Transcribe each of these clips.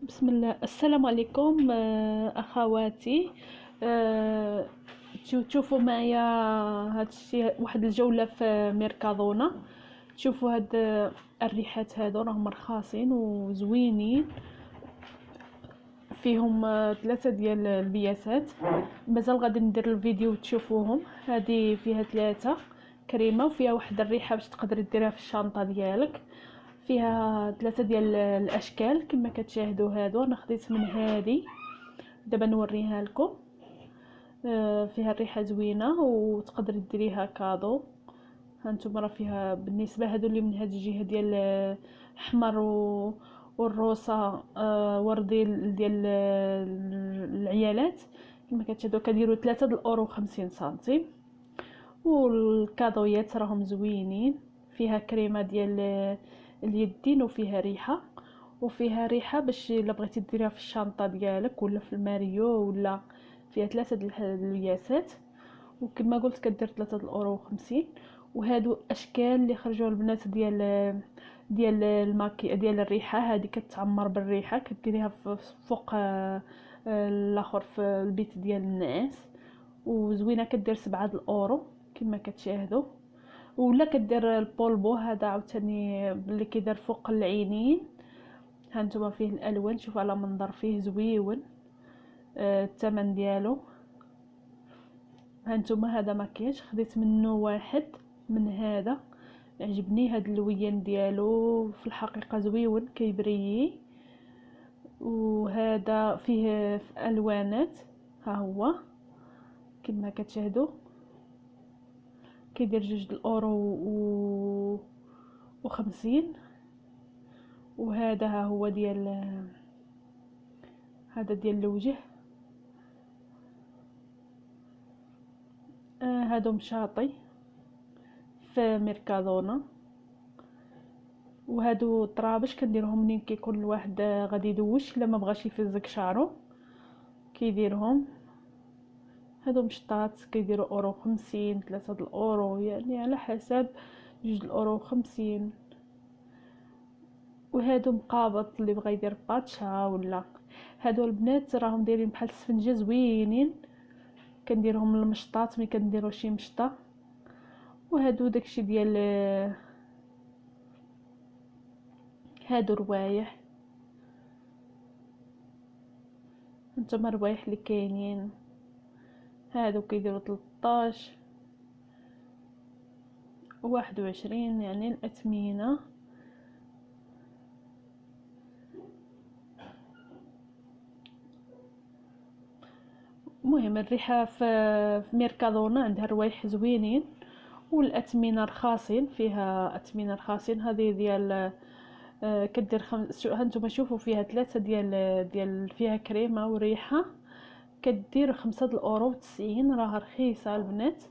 بسم الله. السلام عليكم اخواتي. آه، تشوفوا معايا هاد الشيء، واحد الجولة في ميركادونا. تشوفوا هاد الريحات هادو راهم رخاصين وزوينين، فيهم ثلاثة ديال البياسات. مازال غادي ندير الفيديو تشوفوهم. هذه فيها ثلاثة كريمة، وفيها واحد الريحة باش تقدري ديرها في الشنطة ديالك. فيها ثلاثة ديال الاشكال كما كتشاهدوا. هادو انا خديت من هذه، دابا نوريها لكم. فيها الريحه زوينه وتقدري ديريها كادو. هانتوما راه فيها بالنسبه هادو اللي من هاد الجهه ديال احمر والروسه، وردي ديال العيالات. كما كتشاهدوا كديروا 3 الاورو 50 سنتيم. والكادويات راهم زوينين. فيها كريمه ديال اليدين، وفيها ريحه باش الا بغيتي ديريها في الشنطه ديالك ولا في الماريو، ولا فيها ثلاثه د الياسات. وكما قلت كدير 3 الاورو 50. وهادو اشكال اللي خرجوا البنات ديال الماكي ديال الريحه. هذه كتعمر بالريحه، كديريها فوق الاخر في البيت ديال النعاس. وزوينه، كدير 7 الاورو كما كتشاهدوا. ولا كدير البولبو هذا عاوتاني اللي كيدار فوق العينين. هانتوما فيه الالوان، شوفوا على منظر فيه زويون. الثمن ديالو هانتوما. هذا مكياج خديت منه واحد من هذا، عجبني هاد اللوين ديالو في الحقيقه زويون كيبريي. وهذا فيه في الوانات، ها هو كما كتشاهدوا كيدير 2 الاورو و50. وهذا ها هو ديال هذا ديال الوجه. هادو مشاطي في ميركادونا. وهادو طرابش كنديرهم منين كيكون الواحد غادي يدوش، الا ما بغاش يفزك شعرو كيديرهم. هادو مشطات كيديروا اورو 50، 3 الاورو، يعني على حسب 2 الاورو 50. وهادو مقابط اللي بغا يدير باتشا ولا. هادو البنات راهم دايرين بحال السفنجه زوينين، كنديرهم المشطات ملي كنديروا شي مشطه. وهادو داكشي ديال هادو روايح. هانتوما روايح اللي كاينين هادو كيديروا 13 و21، يعني الاثمنه. المهم الريحه في ميركادونا عندها روايح زوينين، والاثمنه رخاصين. فيها اثمنه رخاصين. هذه ديال كدير هانتوما شوفوا فيها ثلاثه ديال فيها كريمه وريحه. كدير 5 الاورو 90، راها رخيصه البنات.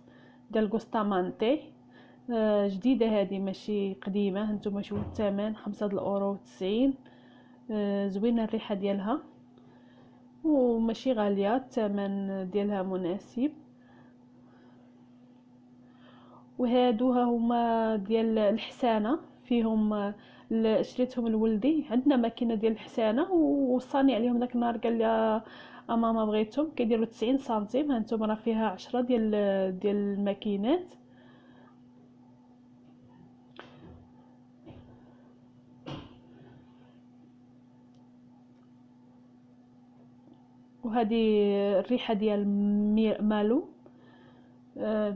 ديال غوستامانتي جديده هذه ماشي قديمه. هانتوما شوفوا الثمن 5 الاورو 90. زوينه الريحه ديالها وماشي غاليه، الثمن ديالها مناسب. وهادو ها هما ديال الحسانه، فيهم شريتهم لولدي. عندنا ماكينه ديال الحسانه ووصاني عليهم داك النهار، قال لي ماما بغيتهم. كيديروا 90 سنتيم. هانتوما راه فيها 10 ديال الماكينات. وهذه الريحه ديال مالو.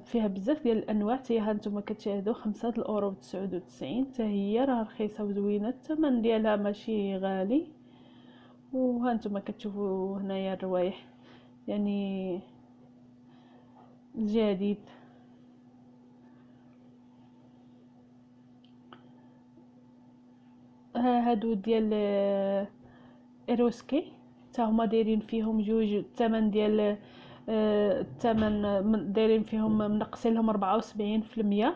فيها بزاف ديال الانواع. حتى هانتوما كتشاهدوا 5 الاورو 99، حتى هي راه رخيصه وزوينه، الثمن ديالها ماشي غالي. وهانتوما كتشوفوا هنايا الروايح، يعني الجديد. هادو ديال ايروسكي، حتى هما دايرين فيهم جوج. الثمن ديال الثمن دايرين فيهم منقصين لهم 74%.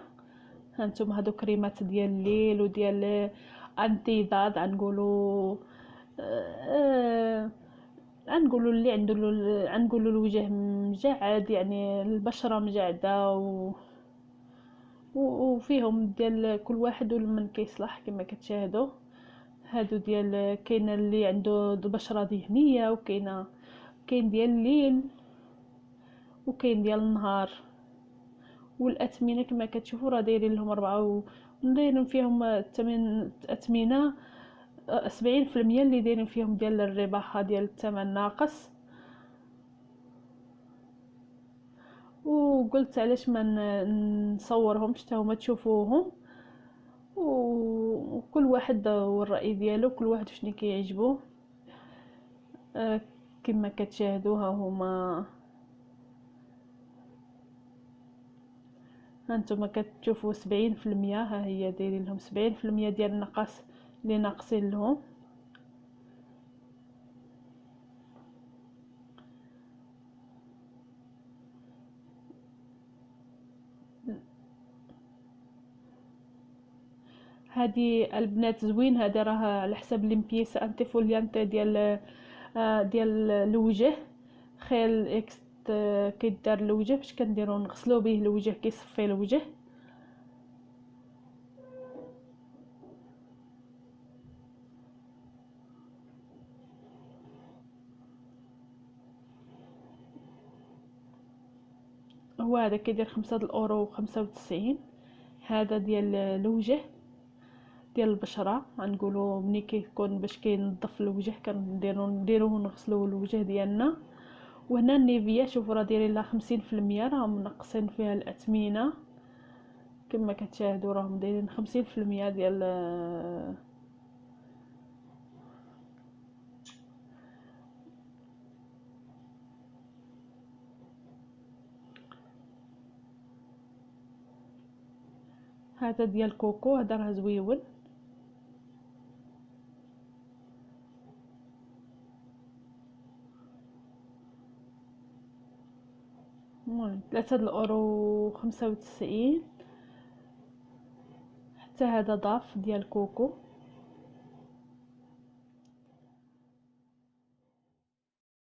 هانتوما هادو كريمات ديال الليل وديال انتيضاد. غنقولوا اللي عنده غنقولوا الوجه مجعد، يعني البشره مجعده وفيهم ديال كل واحد ولمن كيصلح كما كتشاهدوا. هادو ديال كاين اللي عنده البشره دهنيه، وكاين ديال الليل وكاين ديال النهار. والاثمنه كما كتشوفوا راه دايرين لهم 4 ودايرين فيهم اثمنه 70% اللي دايرين فيهم ديال الرباحه ديال الثمن ناقص. وقلت علاش ما نصورهمش حتى هما تشوفوهم، وكل واحد والرأي ديالو، كل واحد شنو كيعجبو. كما كتشاهدوها هما هانتوما كتشوفوا 70%، ها هي دايرين لهم 70% ديال النقص اللي ناقصين لهم. هذه البنات زوين، هذا راه على حساب ليمبيس انتيفوليانت ديال الوجه، خيل اكس كيدار الوجه باش كنديرو نغسلو به الوجه، كيصفي الوجه. هو هذا كيدير 5 €95. هذا ديال الوجه ديال البشره، غنقولوا ملي كيكون باش كينظف الوجه كنديروه نغسلوه الوجه ديالنا. وهنا النيفيا شوفوا راه دايرين لها 50%، راهم منقصين فيها الاثمنه كما كتشاهدوا، راهم دايرين 50% ديال هذا ديال كوكو، هذا راه زويون. المهم 3 €95. حتى هذا ضاف ديال كوكو،